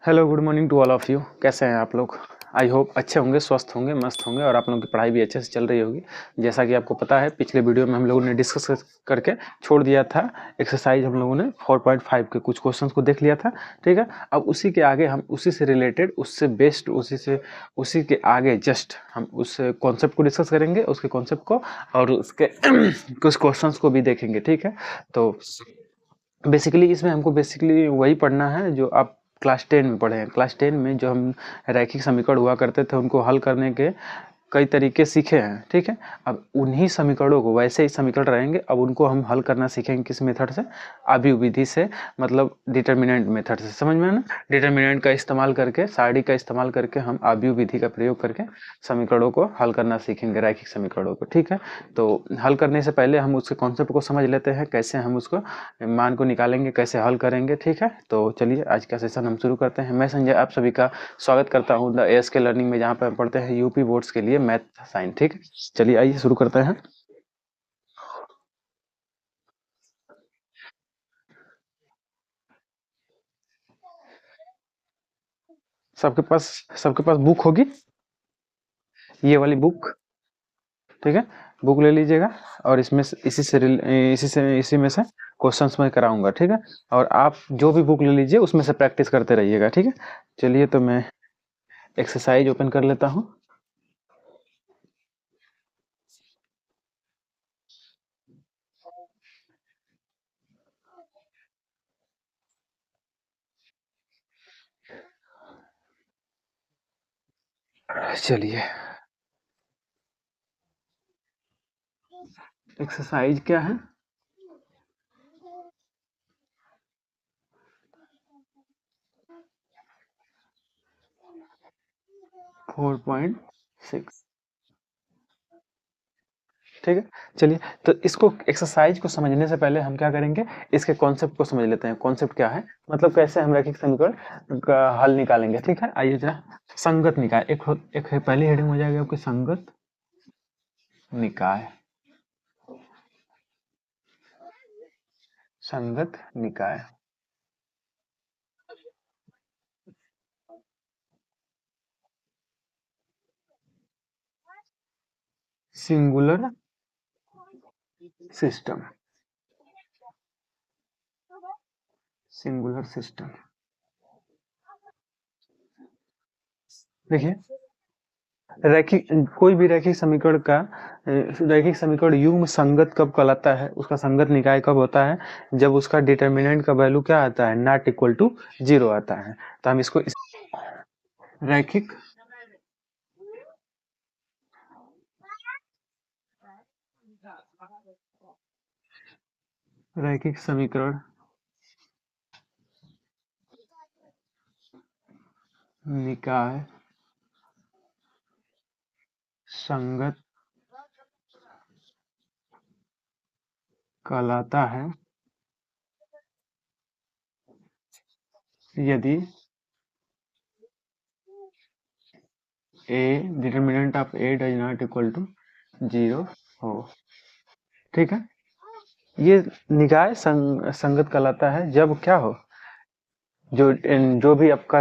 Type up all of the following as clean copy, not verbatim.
Hello, good morning to all of you. कैसे हैं आप लोग? आई होप अच्छे होंगे, स्वस्थ होंगे, मस्त होंगे और आप लोगों की पढ़ाई भी अच्छे से चल रही होगी। जैसा कि आपको पता है, पिछले वीडियो में हम लोगों ने डिस्कस करके छोड़ दिया था। एक्सरसाइज हम लोगों ने 4.5 के कुछ क्वेश्चंस को देख लिया था, ठीक है। अब उसी के आगे हम उसी से रिलेटेड, उससे बेस्ड, उसी के आगे जस्ट हम उस कॉन्सेप्ट को डिस्कस करेंगे, उसके कॉन्सेप्ट को, और उसके कुछ क्वेश्चंस को भी देखेंगे, ठीक है। तो बेसिकली इसमें हमको बेसिकली वही पढ़ना है जो आप क्लास 10 में पढ़े हैं। क्लास 10 में जो हम रैखिक समीकरण हुआ करते थे, उनको हल करने के कई तरीके सीखे हैं, ठीक है। अब उन्हीं समीकरणों को, वैसे ही समीकरण रहेंगे, अब उनको हम हल करना सीखेंगे किस मेथड से? आव्यूह विधि से, मतलब डिटर्मिनेंट मेथड से। समझ में ना? डिटर्मिनेंट का इस्तेमाल करके, सारणी का इस्तेमाल करके हम आव्यूह विधि का प्रयोग करके समीकरणों को हल करना सीखेंगे, रैखिक समीकरणों को, ठीक है। तो हल करने से पहले हम उसके कॉन्सेप्ट को समझ लेते हैं, कैसे हम उसको मान को निकालेंगे, कैसे हल करेंगे, ठीक है। तो चलिए आज का सेशन हम शुरू करते हैं। मैं संजय आप सभी का स्वागत करता हूँ द ASK लर्निंग में, जहाँ पर हम पढ़ते हैं यूपी बोर्ड्स के लिए मैथ साइंस, ठीक है। चलिए आइए शुरू करते हैं। सबके पास बुक होगी, ये वाली बुक, ठीक है। बुक ले लीजिएगा और इसमें इसी में से क्वेश्चंस मैं कराऊंगा, ठीक है। और आप जो भी बुक ले लीजिए उसमें से प्रैक्टिस करते रहिएगा, ठीक है। चलिए तो मैं एक्सरसाइज ओपन कर लेता हूँ। चलिए, एक्सरसाइज क्या है? 4.6, ठीक है। चलिए, तो इसको एक्सरसाइज को समझने से पहले हम क्या करेंगे, इसके कॉन्सेप्ट को समझ लेते हैं। कॉन्सेप्ट क्या है, मतलब कैसे हम रैखिक समीकरण का हल निकालेंगे, ठीक है। आइए जरा संगत निकाय, एक पहली हेडिंग हो जाएगी आपकी संगत निकाय। संगत निकाय, सिंगुलर सिस्टम, सिंगुलर सिस्टम। देखिए, रैखिक, कोई भी रैखिक समीकरण युग्म संगत कब कहलाता है, उसका संगत निकाय कब होता है? जब उसका डिटर्मिनेंट का वैल्यू क्या आता है, नॉट इक्वल टू 0 आता है। तो हम इसको रैखिक रैखिक समीकरण निकाय संगत कहलाता है यदि a determinant of a does not equal to 0 हो, ठीक है। ये निकाय संगत कहलाता है जब क्या हो, जो जो भी आपका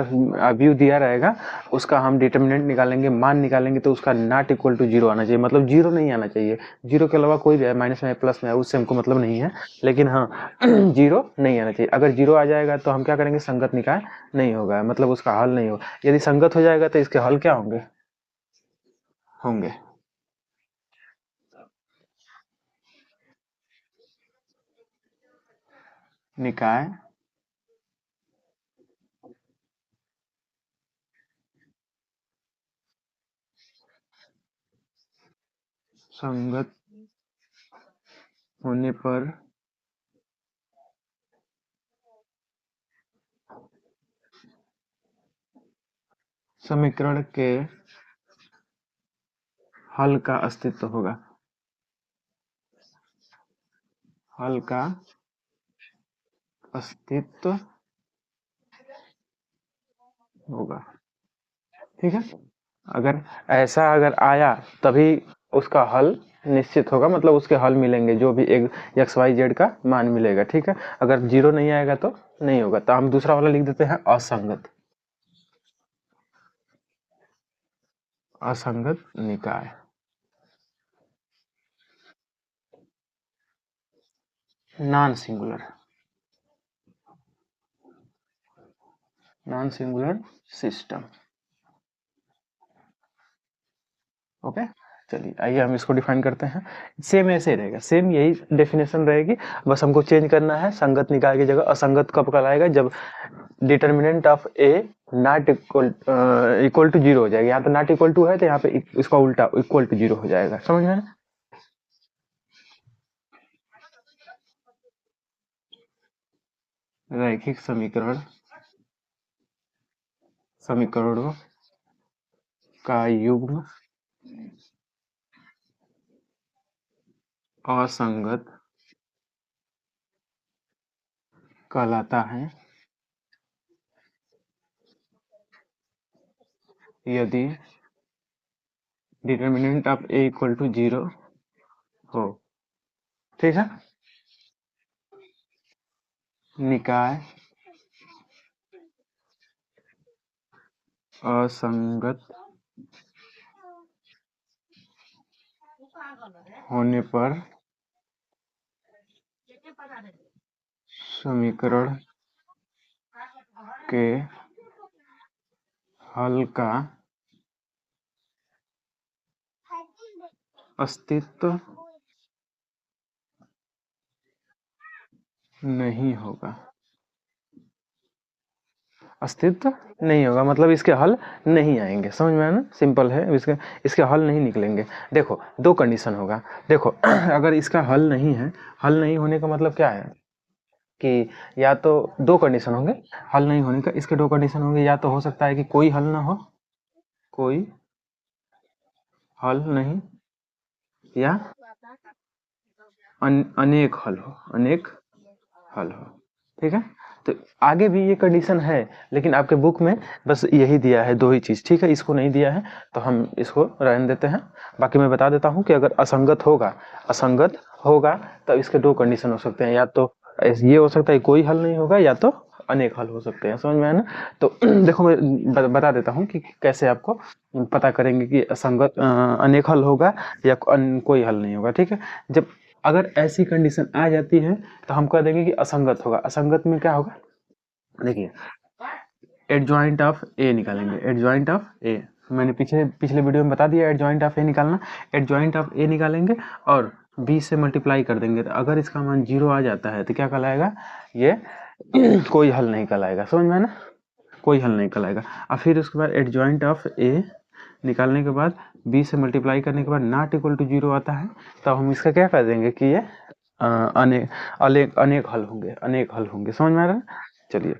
व्यू दिया रहेगा उसका हम डिटर्मिनेंट निकालेंगे, मान निकालेंगे, तो उसका नॉट इक्वल टू 0 आना चाहिए, मतलब 0 नहीं आना चाहिए। 0 के अलावा कोई भी है, माइनस में प्लस में, उससे हमको मतलब नहीं है, लेकिन हाँ 0 नहीं आना चाहिए। अगर 0 आ जाएगा तो हम क्या करेंगे, संगत निकाय नहीं होगा, मतलब उसका हल नहीं होगा। यदि संगत हो जाएगा तो इसके हल क्या होंगे, होंगे निकाय संगत होने पर समीकरण के हल का अस्तित्व होगा, हल का अस्तित्व होगा, ठीक है। अगर आया तभी उसका हल निश्चित होगा, मतलब उसके हल मिलेंगे, जो भी एक XYZ का मान मिलेगा, ठीक है। अगर 0 नहीं आएगा तो नहीं होगा। तो हम दूसरा वाला लिख देते हैं असंगत, असंगत निकाय। Non singular, non singular system. Okay, चलिए आइए हम इसको डिफाइन करते हैं। सेम ऐसे ही रहेगा, सेम यही डेफिनेशन रहेगी, बस हमको चेंज करना है। संगत निकाय की जगह असंगत कब कहलाएगा, जब determinant of A not equal to zero हो जाएगा। यहाँ पे नॉट इक्वल टू है तो यहाँ पे इसका उल्टा इक्वल टू जीरो हो जाएगा, समझ में? रैखिक समीकरण, समीकरणों का युग्म असंगत कहलाता है यदि determinant of A equal to zero हो। ठीक है, निकाय असंगत होने पर समीकरण के हल का अस्तित्व नहीं होगा। अस्तित्व नहीं होगा मतलब इसके हल नहीं आएंगे, समझ में आया ना? सिंपल है, इसके हल नहीं निकलेंगे। देखो दो कंडीशन होगा, देखो अगर इसका हल नहीं है, हल नहीं होने का मतलब क्या है कि या तो दो कंडीशन होंगे हल नहीं होने का, इसके दो कंडीशन होंगे, या तो हो सकता है कि कोई हल ना हो, कोई हल नहीं, या अनेक हल हो, अनेक हल हो। ठीक है, तो आगे भी ये कंडीशन है, लेकिन आपके बुक में बस यही दिया है, दो ही चीज। ठीक है, इसको नहीं दिया है तो हम इसको रहने देते हैं। बाकी मैं बता देता हूँ कि अगर असंगत होगा, असंगत होगा तो इसके दो कंडीशन हो सकते हैं, या तो ये हो सकता है कोई हल नहीं होगा, या तो अनेक हल हो सकते हैं, समझ में आया ना? तो देखो मैं बता देता हूँ कि कैसे आपको पता करेंगे कि असंगत अनेक हल होगा या कोई हल नहीं होगा। ठीक है, जब अगर ऐसी कंडीशन आ जाती है तो हम कह देंगे कि असंगत होगा। असंगत में क्या होगा, देखिए एडजॉइंट ऑफ ए निकालेंगे, एडजॉइंट ऑफ ए मैंने पिछले वीडियो में बता दिया, एडजॉइंट ऑफ ए निकालना। एडजॉइंट ऑफ ए निकालेंगे और बी से मल्टीप्लाई कर देंगे, तो अगर इसका मान जीरो आ जाता है तो क्या कहलाएगा, ये कोई हल नहीं कहलाएगा, समझ में ना? कोई हल नहीं कहलाएगा। और फिर उसके बाद एडजॉइंट ऑफ ए निकालने के बाद बी से मल्टीप्लाई करने के बाद नॉट इक्वल टू जीरो आता है, तो हम इसका क्या कर देंगे कि ये अनेक हल होंगे, अनेक हल होंगे, समझ में आ रहा है? चलिए,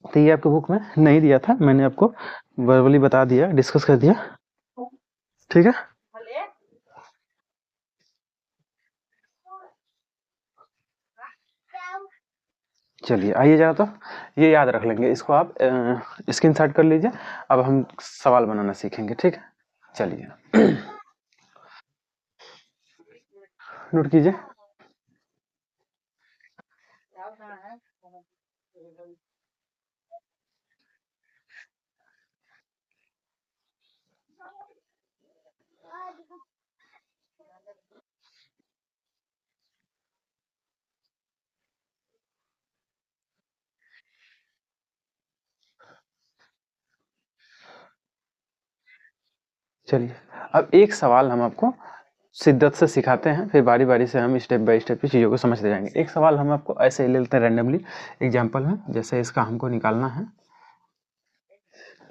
तो ये आपके बुक में नहीं दिया था, मैंने आपको वर्बली बता दिया, डिस्कस कर दिया। ठीक है, चलिए आइए जरा, तो ये याद रख लेंगे, इसको आप स्क्रीनशॉट कर लीजिए। अब हम सवाल बनाना सीखेंगे। ठीक है, चलिए नोट कीजिए। चलिए अब एक सवाल हम आपको शिद्दत से सिखाते हैं, फिर बारी बारी से हम स्टेप बाय स्टेप चीज़ों को समझते जाएंगे। एक सवाल हम आपको ऐसे ही ले लेते हैं रैंडमली एग्जांपल में, जैसे इसका हमको निकालना है।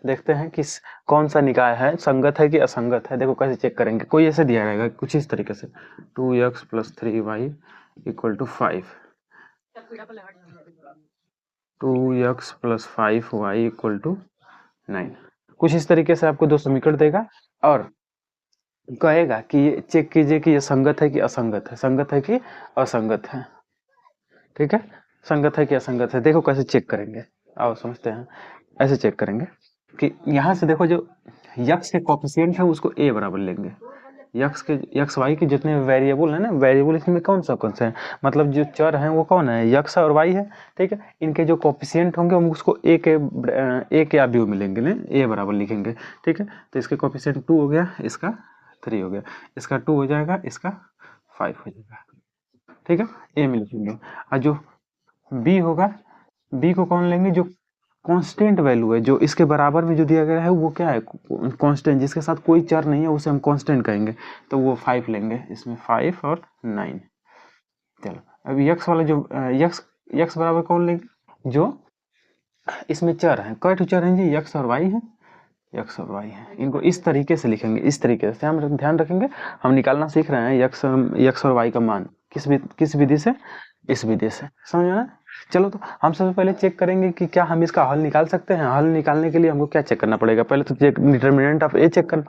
देखते हैं कि कौन सा निकाय है, संगत है कि असंगत है। देखो कैसे चेक करेंगे, कोई ऐसे दिया रहेगा कुछ इस तरीके से, 2x + 3y = 5, 2x + 5y = 9, कुछ इस तरीके से आपको दो समीकरण देगा और कहेगा कि ये चेक कीजिए कि ये संगत है कि असंगत है, संगत है कि असंगत है। ठीक है, संगत है कि असंगत है। देखो कैसे चेक करेंगे, आओ समझते हैं। ऐसे चेक करेंगे कि यहाँ से देखो जो यक्स के कोफिशिएंट है उसको a बराबर लेंगे, यक्स वाई के जितने वेरिएबल है ना, वेरिएबल इसमें कौन से हैं, मतलब जो चर हैं वो कौन है, यक्स और वाई है, ठीक है। इनके जो कोफिशिएंट होंगे हम उसको ए के या बी मिलेंगे ना, ए बराबर लिखेंगे, ठीक है। तो इसके कोफिशिएंट 2 हो गया, इसका 3 हो गया, इसका 2 हो जाएगा, इसका 5 हो जाएगा, ठीक है। ए में लिखेंगे। और जो बी होगा, बी को कौन लेंगे, जो कांस्टेंट वैल्यू है, जो इसके बराबर में जो दिया गया है वो क्या है, कांस्टेंट, जिसके साथ कोई चर नहीं है उसे हम कांस्टेंट कहेंगे, तो वो 5 लेंगे, इसमें 5 और 9। चलो अब यक्स वाला जो यक्स यक्स बराबर कौन लेंगे, जो इसमें चर है, कई चर हैं जी, यक्स और वाई है, यक्स और वाई है, इनको इस तरीके से लिखेंगे, इस तरीके से हम ध्यान रखेंगे। हम निकालना सीख रहे हैं यक्स और वाई का मान किस विधि से, इस विधि से, समझ में ना। चलो तो हम सबसे पहले चेक करेंगे कि क्या हम इसका हल निकाल सकते हैं। हल निकालने के लिए हमको क्या चेक करना पड़ेगा, पहले तो डिटर्मिनेंट ऑफ ए चेक करना,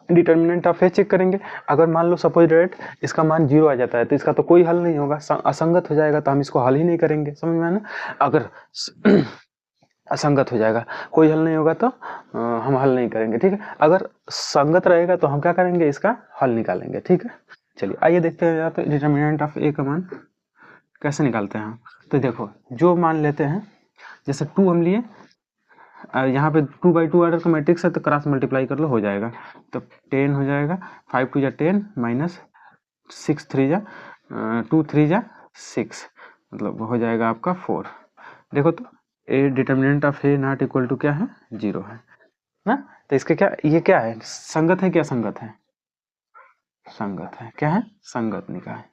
डिटर्मिनेंट ऑफ ए चेक करेंगे। अगर मान लो सपोज डेट इसका मान 0 आ जाता है तो इसका तो कोई हल नहीं होगा, असंगत हो जाएगा, तो हम इसको हल ही नहीं करेंगे, समझ में आया ना। अगर असंगत हो जाएगा, कोई हल नहीं होगा तो हम हल नहीं करेंगे, ठीक है। अगर संगत रहेगा तो हम क्या करेंगे, इसका हल निकालेंगे, ठीक है। चलिए आइए देखते हैं तो डिटर्मिनेंट ऑफ ए का मान कैसे निकालते हैं हम। तो देखो जो मान लेते हैं, जैसे 2 हम लिए, यहाँ पे 2/2 ऑर्डर का मैट्रिक्स है तो क्रॉस मल्टीप्लाई कर लो, हो जाएगा, तो 10 हो जाएगा, 5 2 जा 10 माइनस 6 3 जा 2 3 जा 6, मतलब हो जाएगा आपका 4। देखो तो A determinant of A not equal to क्या है, 0 है ना। तो इसके क्या, ये क्या है, संगत है, क्या संगत है, संगत है, क्या है, संगत निकाय,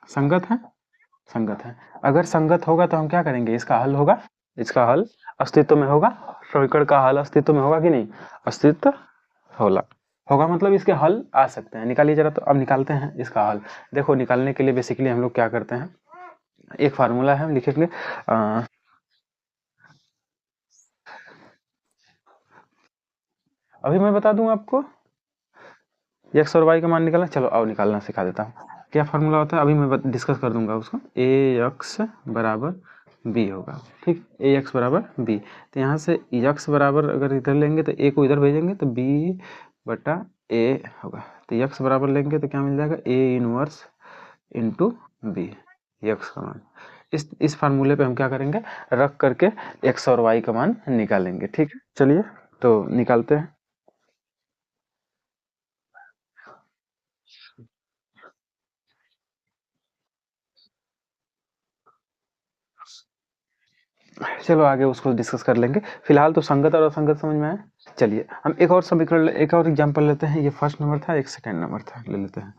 संगत है, संगत है। अगर संगत होगा तो हम क्या करेंगे, इसका हल होगा, इसका हल अस्तित्व में होगा, समीकरण का हल अस्तित्व में होगा कि नहीं, अस्तित्व होला होगा, मतलब इसके हल आ सकते हैं। निकालिए जरा, तो अब निकालते हैं इसका हल। देखो निकालने के लिए बेसिकली हम लोग क्या करते हैं, एक फार्मूला है, हम लिखेंगे अभी मैं बता दूं आपको, एक्स और वाई का मान निकालना। चलो आओ निकालना सिखा देता हूँ, क्या फार्मूला होता है अभी मैं डिस्कस कर दूंगा उसको। ए एक्स बराबर बी होगा, ठीक, ए एक्स बराबर बी। तो यहाँ से एक्स बराबर अगर इधर लेंगे तो ए को इधर भेजेंगे तो बी बटा ए होगा। तो एक्स बराबर लेंगे तो क्या मिल जाएगा, A inverse into B, X का मान। इस फार्मूले पे हम क्या करेंगे, रख करके एक्स और वाई का मान निकालेंगे, ठीक है। चलिए तो निकालते हैं। चलो आगे उसको डिस्कस कर लेंगे, फिलहाल तो संगत और असंगत समझ में आया। चलिए हम एक और समीकरण, एक और एग्जांपल लेते हैं। ये फर्स्ट नंबर था, एक सेकंड नंबर था, ले लेते हैं,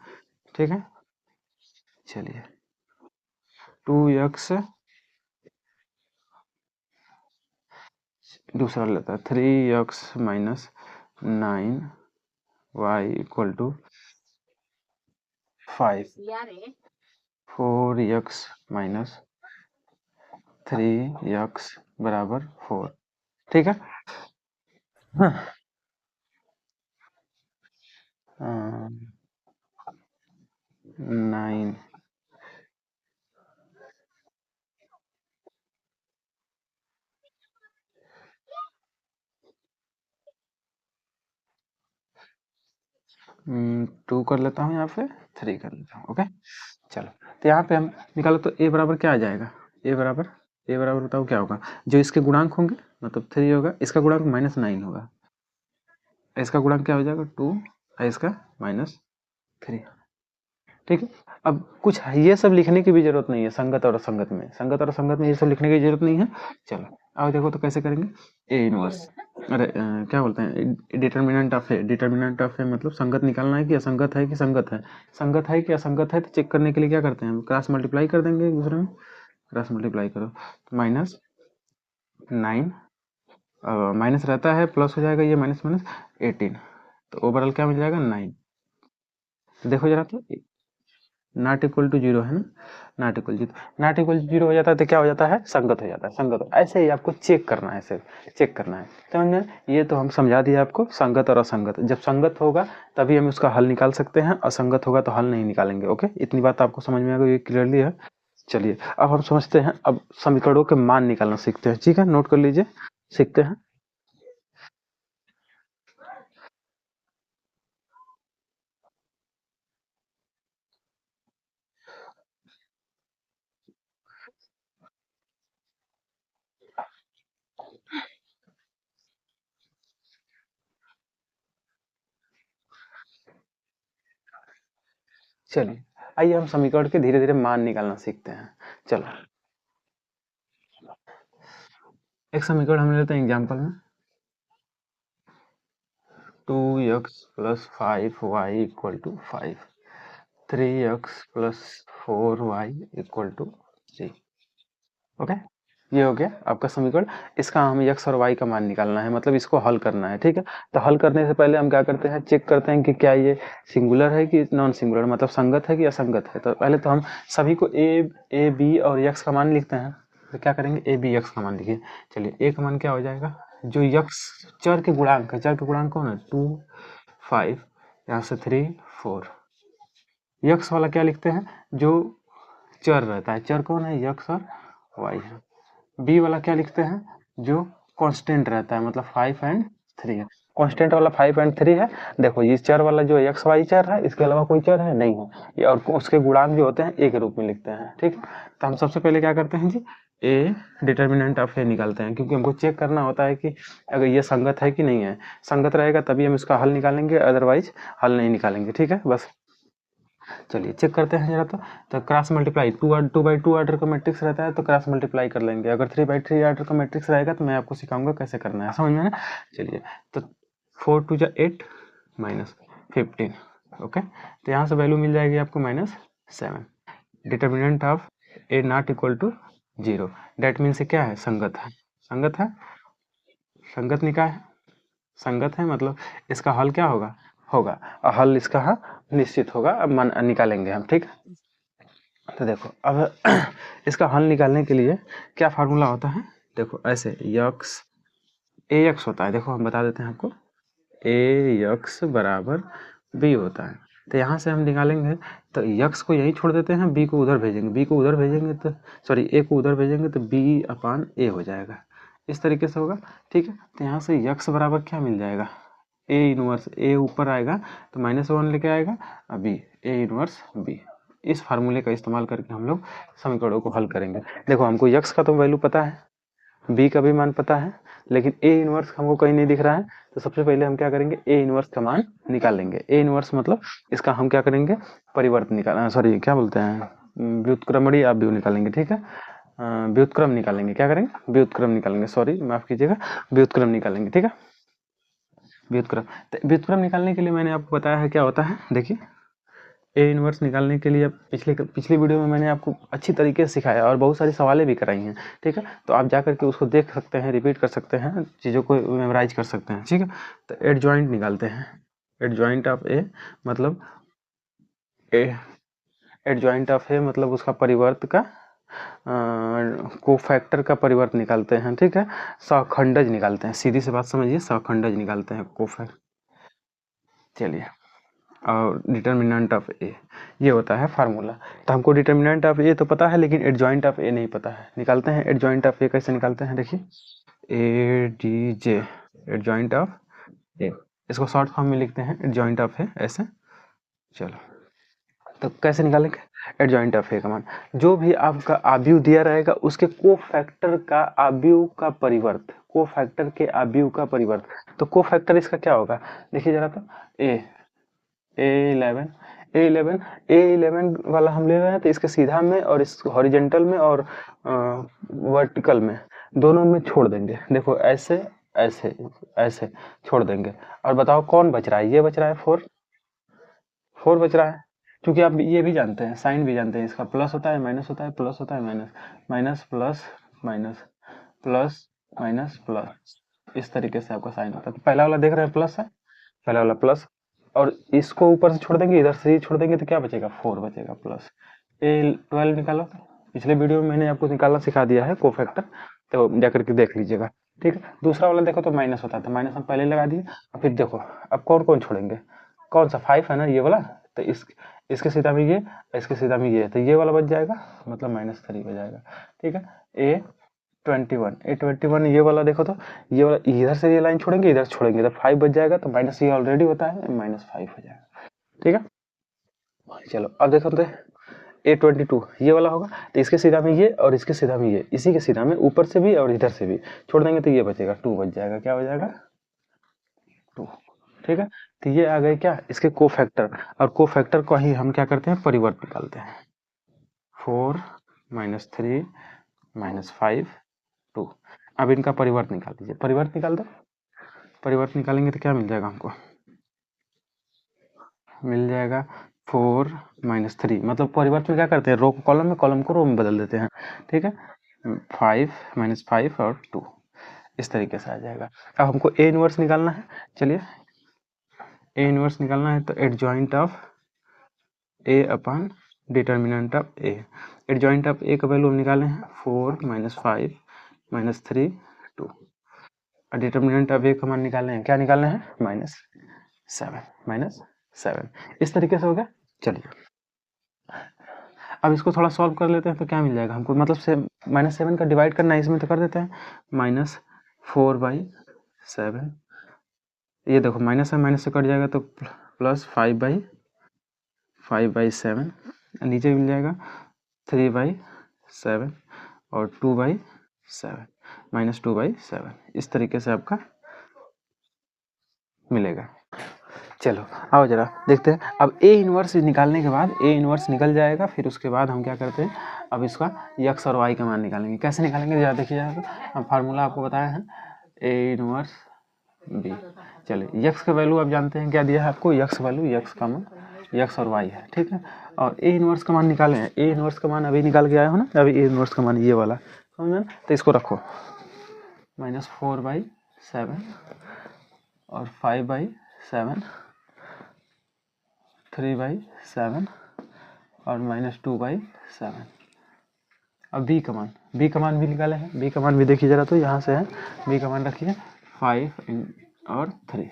ठीक है। चलिए 2x, दूसरा लेता है 3x minus 9y equal to 5, 4x minus 3x बराबर 4, ठीक है। हाँ, 9 2 कर लेता हूँ, यहाँ पे 3 कर लेता हूँ, ओके। चलो तो यहाँ पे हम निकालो तो ए बराबर क्या आ जाएगा, ए बराबर बताओ क्या होगा, जो इसके गुणांक होंगे मतलब 3 होगा, इसका गुणांक -9 होगा, इसका गुणांक क्या हो जाएगा 2, इसका -3, ठीक है। अब कुछ ये सब लिखने की भी जरूरत नहीं है, संगत और असंगत में, संगत और असंगत में ये सब लिखने की जरूरत नहीं है। चलो अब देखो तो कैसे करेंगे, ए इनवर्स, अरे क्या बोलते हैं, डिटर्मिनेंट ऑफ ए मतलब संगत निकालना है कि असंगत है कि संगत है, संगत है कि असंगत है, तो चेक करने के लिए क्या करते हैं हम, क्रॉस मल्टीप्लाई कर देंगे एक दूसरे में, क्रॉस मल्टीप्लाई करो तो -9, माइनस रहता है प्लस हो जाएगा, ये माइनस माइनस 18, तो ओवरऑल क्या मिल जाएगा 9। देखो जरा तो नॉट इक्वल टू 0 है ना, not equal to, not equal to 0 हो जाता है तो क्या हो जाता है, संगत हो जाता है, संगत। ऐसे ही आपको चेक करना है, सिर्फ चेक करना है, समझ में। ये तो हम समझा दिए आपको, संगत और असंगत, जब संगत होगा तभी हम उसका हल निकाल सकते हैं, असंगत होगा तो हल नहीं निकालेंगे, ओके। इतनी बात आपको समझ में आ गई, ये क्लियरली है। चलिए अब हम समझते हैं, अब समीकरणों के मान निकालना सीखते हैं, ठीक है, नोट कर लीजिए, सीखते हैं। चलिए आइए हम समीकरण के धीरे धीरे मान निकालना सीखते हैं। चलो एक समीकरण हम लेते हैं एग्जाम्पल में 2x + 5y = 5, 3x + 4y = 3। Okay, ये हो गया आपका समीकरण। इसका हमें x और y का मान निकालना है, मतलब इसको हल करना है। ठीक है, तो हल करने से पहले हम क्या करते हैं, चेक करते हैं कि क्या ये सिंगुलर है कि नॉन सिंगुलर, मतलब संगत है कि असंगत है। तो पहले तो हम सभी को a b और x का मान लिखते हैं। तो क्या करेंगे, a b x का मान लिखिए। चलिए a का मान क्या हो जाएगा, जो x चर के गुणांक है, चर के गुणांक कौन है, 2 5, यहाँ से 3 4। x वाला क्या लिखते हैं, जो चर रहता है, चर कौन है, x और y है। बी वाला क्या लिखते हैं, जो कांस्टेंट रहता है, मतलब 5 एंड 3 है। कांस्टेंट वाला 5 एंड 3 है। देखो ये चर वाला जो एक्स वाई चर है, इसके अलावा कोई चर है नहीं है ये, और उसके गुणांक जो होते हैं ए के रूप में लिखते हैं। ठीक, तो हम सबसे पहले क्या करते हैं जी, ए डिटर्मिनेंट ऑफ ए निकालते हैं, क्योंकि हमको चेक करना होता है कि अगर ये संगत है कि नहीं है। संगत रहेगा तभी हम इसका हल निकालेंगे, अदरवाइज हल नहीं निकालेंगे। ठीक है, बस चलिए चेक करते हैं जरा। तो क्रॉस मल्टीप्लाई, 2 ऑर्डर का मैट्रिक्स रहता है तो क्रॉस मल्टीप्लाई कर लेंगे। अगर 3/3 ऑर्डर का मैट्रिक्स रहेगा तो मैं आपको सिखाऊंगा कैसे करना है, समझ में ना। चलिए तो 4 2 जा 8 -15। ओके, तो यहाँ से वैल्यू मिल जाएगी आपको -7। Determinant of A not equal to 0, that means क्या है, संगत है। संगत है, संगत निकाय है, संगत है, मतलब इसका हल क्या होगा, होगा, और हल इसका निश्चित होगा। अब मान निकालेंगे हम। ठीक, तो देखो अब इसका हल निकालने के लिए क्या फार्मूला होता है, देखो ऐसे यक्स ए एक्स होता है। देखो हम बता देते हैं आपको, ए यक्स बराबर बी होता है। तो यहाँ से हम निकालेंगे, तो यक्स को यहीं छोड़ देते हैं, बी को उधर भेजेंगे, बी को उधर भेजेंगे तो सॉरी ए को उधर भेजेंगे तो बी अपान ए हो जाएगा, इस तरीके से होगा। ठीक है, तो यहाँ से यक्स बराबर क्या मिल जाएगा, ए इनवर्स, ए ऊपर आएगा तो -1 लेके आएगा, बी ए इनवर्स बी। इस फार्मूले का इस्तेमाल करके हम लोग समीकरणों को हल करेंगे। देखो हमको यक्स का तो वैल्यू पता है, बी का भी मान पता है, लेकिन ए इनवर्स हमको कहीं नहीं दिख रहा है। तो सबसे पहले हम क्या करेंगे, ए इनवर्स का मान निकालेंगे। ए इनवर्स मतलब इसका हम क्या करेंगे, परिवर्त निकाल, सॉरी क्या बोलते हैं, व्युत्क्रमणी आप भी निकालेंगे। ठीक है, व्युत्क्रम निकालेंगे, क्या करेंगे, व्युत्क्रम निकालेंगे, सॉरी माफ कीजिएगा, व्युत्क्रम निकालेंगे। ठीक है, व्युत्क्रम। तो व्युत्क्रम निकालने के लिए मैंने आपको बताया है क्या होता है। देखिए ए इनवर्स निकालने के लिए पिछली वीडियो में मैंने आपको अच्छी तरीके से सिखाया और बहुत सारी सवालें भी कराई हैं। ठीक है, तो आप जा करके उसको देख सकते हैं, रिपीट कर सकते हैं, चीज़ों को मेमोराइज कर सकते हैं। ठीक है, तो एडजॉइंट निकालते हैं। एडजॉइंट ऑफ ए मतलब एडजॉइंट ऑफ ए मतलब उसका परिवर्त का कोफैक्टर का परिवर्त निकालते हैं। ठीक है, सहखंडज निकालते हैं, सीधी सी बात समझिए, सहखंडज निकालते हैं कोफैक्टर। चलिए, और डिटर्मिनेंट ऑफ ए, ये होता है फार्मूला। तो हमको डिटर्मिनेंट ऑफ ए तो पता है, लेकिन एडजॉइंट ऑफ ए नहीं पता है। निकालते हैं एडजॉइंट ऑफ ए, कैसे निकालते हैं, देखिए A D J, adjoint of A, इसको शॉर्ट फॉर्म में लिखते हैं एडजॉइंट ऑफ ए, ऐसे। चलो तो कैसे निकालेंगे, एडजॉइंट ऑफ ए का मान, जो भी आपका आव्यूह दिया रहेगा उसके कोफैक्टर का आव्यूह का परिवर्त, कोफैक्टर के आव्यूह का परिवर्त। तो कोफैक्टर इसका क्या होगा, देखिए जरा, तो ए11 वाला हम ले रहे हैं, तो इसके सीधा में और इस हॉरिजेंटल में और वर्टिकल में, दोनों में छोड़ देंगे। देखो ऐसे ऐसे ऐसे छोड़ देंगे, और बताओ कौन बच रहा है, ये बच रहा है 4 बच रहा है। क्योंकि आप ये भी जानते हैं, साइन भी जानते हैं, इसका प्लस होता है माइनस होता है, प्लस होता है minus, minus plus minus, plus minus plus, इस तरीके से आपका साइन होता है। तो पहला वाला देख रहे हैं प्लस है, पहला वाला प्लस, और इसको ऊपर से छोड़ देंगे, इधर से ही छोड़ देंगे, तो क्या बचेगा, 4 बचेगा प्लस। A12 निकालो, पिछले वीडियो में मैंने आपको निकालना सिखा दिया है कोफैक्टर, तो जाकर के देख लीजिएगा। ठीक है, दूसरा वाला देखो तो माइनस होता है, तो माइनस हम पहले लगा दिए। और फिर देखो अब कौन कौन छोड़ेंगे, कौन सा 5 है ना ये वाला, तो इसके सीधा में ये, इसके सीधा में ये, तो ये वाला बच जाएगा, मतलब -3 हो जाएगा। ठीक है, A21 ये वाला देखो, तो ये वाला इधर से ये लाइन छोड़ेंगे, इधर छोड़ेंगे, तो 5 बच जाएगा, तो माइनस ये ऑलरेडी होता है, -5 हो जाएगा। ठीक है, चलो अब देखो तो A22 ये वाला होगा, तो इसके सीधा में ये और इसके सीधा में ये, इसी के सीधा में ऊपर से भी और इधर से भी छोड़ देंगे, तो ये बचेगा 2 बच जाएगा, क्या हो जाएगा 2। ठीक है, तो ये आ गए क्या, इसके कोफैक्टर, और कोफैक्टर को ही हम क्या करते हैं, परिवर्त निकालते हैं। 4 - 3 - 5 2। अब इनका परिवर्त निकाल दीजिए, परिवर्त निकाल दो। परिवर्त निकालेंगे तो क्या मिल जाएगा हमको, मिल जाएगा 4 - 3, मतलब परिवर्त में क्या करते हैं, रो को कॉलम में, कॉलम को रो में बदल देते हैं, ठीक है। 5 - 5 और 2 इस तरीके से आ जाएगा। अब हमको ए इनवर्स निकालना है, चलिए ए इनवर्स निकालना है, तो adjoint of A upon determinant of A. Adjoint of A का वैल्यू हम निकाले हैं 4 - 5 - 3 2, और डिटर्मिनेंट ऑफ ए का मान निकाले हैं, क्या निकालना है, -7 इस तरीके से हो गया। चलिए अब इसको थोड़ा सॉल्व कर लेते हैं, तो क्या मिल जाएगा हमको, मतलब से -7 का डिवाइड करना है इसमें, तो कर देते हैं -4/7। ये देखो माइनस है, माइनस से कट जाएगा तो प्लस 5/7, नीचे मिल जाएगा 3/7 और 2/7 -2/7 इस तरीके से आपका मिलेगा। चलो आओ जरा देखते हैं। अब ए इनवर्स निकालने के बाद ए इनवर्स निकल जाएगा, फिर उसके बाद हम क्या करते हैं, अब इसका यक्स और वाई का मान निकालेंगे। कैसे निकालेंगे जरा देखिए, अब फार्मूला आपको बताया है, ए इनवर्स बी। चलिए यक्स का वैल्यू आप जानते हैं, क्या दिया है आपको, यक्स वैल्यू, यक्स का मान यक्स और वाई है, ठीक है। और ए इनवर्स का मान निकाले हैं, ए इनवर्स का मान अभी निकाल के आए हो ना, अभी ए इनवर्स का मान ये वाला समझ में, तो इसको रखो -4/7 और 5/7 3/7 और -2/7। अब बी का मान भी निकाले हैं, बी का मान भी देखिए जरा, तो यहाँ से है, बी का मान रखिए 5 और 3।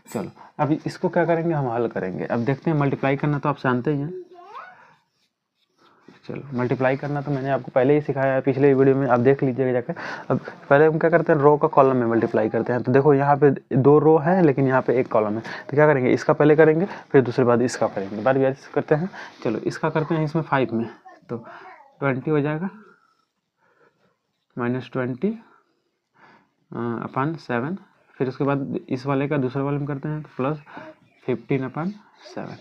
चलो अभी इसको क्या करेंगे, हम हल करेंगे। अब देखते हैं, मल्टीप्लाई करना तो आप जानते ही हैं। चलो मल्टीप्लाई करना तो मैंने आपको पहले ही सिखाया है, पिछले वीडियो में आप देख लीजिएगा जाकर। अब पहले हम क्या करते हैं, रो का कॉलम में मल्टीप्लाई करते हैं। तो देखो यहाँ पे 2 रो है, लेकिन यहाँ पे 1 कॉलम है, तो क्या करेंगे, इसका पहले करेंगे, फिर दूसरे बाद इसका करेंगे, बार बार करते हैं। चलो इसका करते हैं, इसमें 5 में, तो 20 हो जाएगा, -20/7, फिर उसके बाद इस वाले का दूसरे वाले में करते हैं, प्लस 15/7,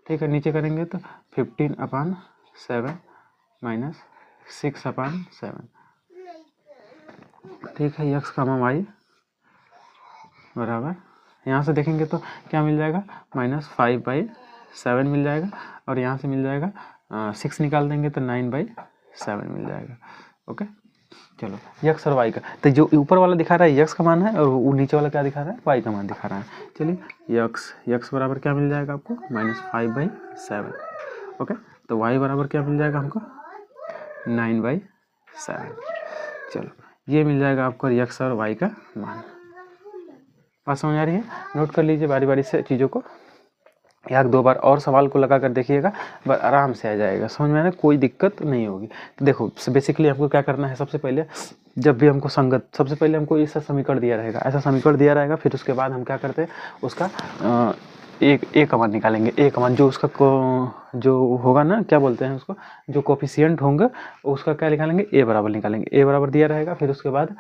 ठीक है। नीचे करेंगे तो 15/7 -6/7, ठीक है। यक्स का मान y बराबर, यहाँ से देखेंगे तो क्या मिल जाएगा, -5/7 मिल जाएगा, और यहाँ से मिल जाएगा 6 निकाल देंगे तो 9/7 मिल जाएगा। ओके चलो यक्स और वाई का, तो जो ऊपर वाला दिखा रहा है यक्स का मान है, और वो नीचे वाला क्या दिखा रहा है, वाई का मान दिखा रहा है। चलिए यक्स बराबर क्या मिल जाएगा आपको, -5/7। ओके, तो वाई बराबर क्या मिल जाएगा हमको, 9/7। चलो ये मिल जाएगा आपको यक्स और वाई का मान। बात समझ आ रही है, नोट कर लीजिए बारी बारी से चीज़ों को, 1-2 बार और सवाल को लगा कर देखिएगा, बस आराम से आ जाएगा, समझ में आना, कोई दिक्कत नहीं होगी। तो देखो बेसिकली हमको क्या करना है, सबसे पहले जब भी हमको संगत, सबसे पहले हमको ऐसा समीकरण दिया रहेगा, ऐसा समीकरण दिया रहेगा, फिर उसके बाद हम क्या करते हैं, उसका ए का मान निकालेंगे। ए का मान जो उसका जो होगा ना, क्या बोलते हैं उसको, जो कोफिशिएंट होंगे उसका क्या निकालेंगे, ए बराबर निकालेंगे। ए बराबर दिया रहेगा, फिर उसके बाद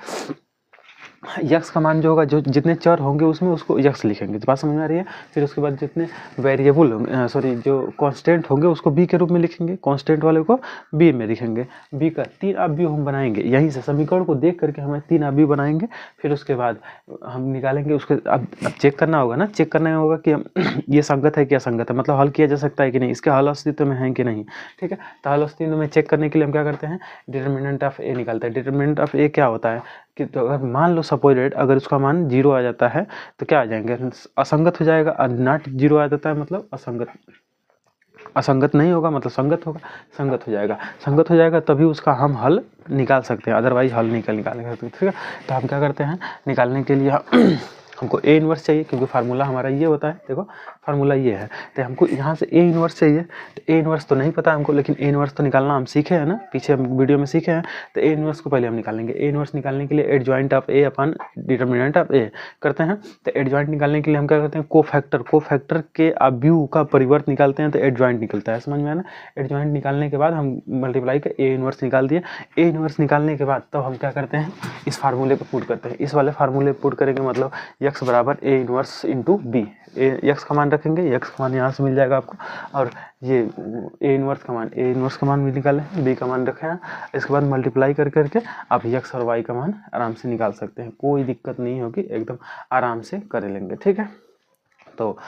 यक्स का मान जो होगा, जो जितने चर होंगे उसमें उसको यक्स लिखेंगे, तो बात समझ में आ रही है। फिर उसके बाद जितने वेरिएबल होंगे, सॉरी जो कांस्टेंट होंगे उसको बी के रूप में लिखेंगे, कांस्टेंट वाले को बी में लिखेंगे। बी का 3 अवयव हम बनाएंगे, यहीं से समीकरण को देख करके हमें 3 अवयव बनाएंगे। फिर उसके बाद हम निकालेंगे उसके, अब चेक करना होगा ना, चेक करना होगा कि हम ये संगत है क्या संगत है, मतलब हल किया जा सकता है कि नहीं, इसके हल अस्तित्व में है कि नहीं, ठीक है। तो हल अस्तित्व में चेक करने के लिए हम क्या करते हैं, डिटरमिनेंट ऑफ ए निकालते हैं। डिटरमिनेंट ऑफ ए क्या होता है कि, तो अगर मान लो सपोजेड अगर उसका मान 0 आ जाता है तो क्या आ जाएंगे, असंगत हो जाएगा। नॉट 0 आ जाता है मतलब असंगत नहीं होगा, मतलब संगत होगा, संगत हो जाएगा तभी उसका हम हल निकाल सकते हैं, अदरवाइज हल नहीं निकालेंगे, ठीक है। तो हम क्या करते हैं, निकालने के लिए हमको ए इनवर्स चाहिए, क्योंकि फार्मूला हमारा ये होता है, देखो फार्मूला ये है। तो हमको यहाँ से ए इनवर्स चाहिए, तो ए इनवर्स तो नहीं पता हमको, लेकिन ए इनवर्स तो निकालना हम सीखे हैं ना, पीछे हम वीडियो में सीखे हैं। तो ए इनवर्स को पहले हम निकालेंगे। ए इनवर्स निकालने के लिए adjoint of A upon determinant of A करते हैं। तो एडजॉइंट निकालने के लिए हम क्या करते हैं, कोफैक्टर के अव्यू का परिवर्त निकालते हैं, तो एडजॉइंट निकलता है। समझ में आना। एडजॉइंट निकालने के बाद हम मल्टीप्लाई का ए इनवर्स निकाल दिए। ए इनवर्स निकालने के बाद तब हम क्या करते हैं, इस फार्मूले पर पुट करते हैं। इस वाले फार्मूले पुट करेंगे, मतलब x बराबर A inverse into B. X का मान रखेंगे, एक्स का मान यहाँ से मिल जाएगा आपको, और ये ए इनवर्स का मान भी निकालें, बी का मान रखें। इसके बाद मल्टीप्लाई करके आप एक्स और वाई का मान आराम से निकाल सकते हैं, कोई दिक्कत नहीं होगी, एकदम आराम से कर लेंगे। ठीक है, तो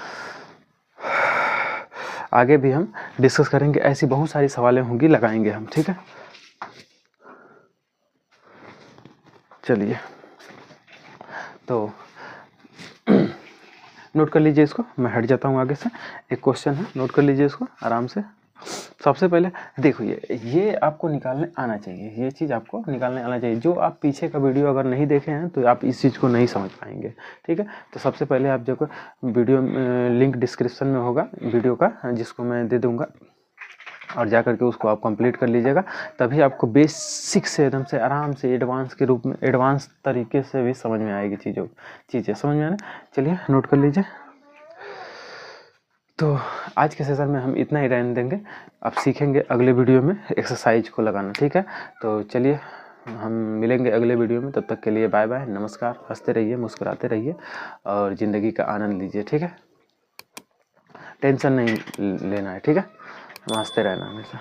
आगे भी हम डिस्कस करेंगे, ऐसी बहुत सारी सवालें होंगी, लगाएंगे हम। ठीक है, चलिए तो नोट कर लीजिए इसको, मैं हट जाता हूँ आगे से। एक क्वेश्चन है, नोट कर लीजिए इसको आराम से। सबसे पहले देखो, ये आपको निकालने आना चाहिए, ये चीज़ आपको निकालने आना चाहिए। जो आप पीछे का वीडियो अगर नहीं देखे हैं तो आप इस चीज़ को नहीं समझ पाएंगे। ठीक है, तो सबसे पहले आप देखो, वीडियो लिंक डिस्क्रिप्शन में होगा वीडियो का, जिसको मैं दे दूँगा, और जा करके उसको आप कंप्लीट कर लीजिएगा। तभी आपको बेसिक से एकदम से आराम से एडवांस के रूप में, एडवांस तरीके से भी समझ में आएगी चीज़ें समझ में आना। चलिए नोट कर लीजिए। तो आज के सेशन में हम इतना ही रहने देंगे, अब सीखेंगे अगले वीडियो में एक्सरसाइज को लगाना। ठीक है, तो चलिए हम मिलेंगे अगले वीडियो में, तब तक के लिए बाय बाय, नमस्कार। हंसते रहिए, मुस्कुराते रहिए और ज़िंदगी का आनंद लीजिए। ठीक है, टेंशन नहीं लेना है। ठीक है, हंसते रहना हमेशा।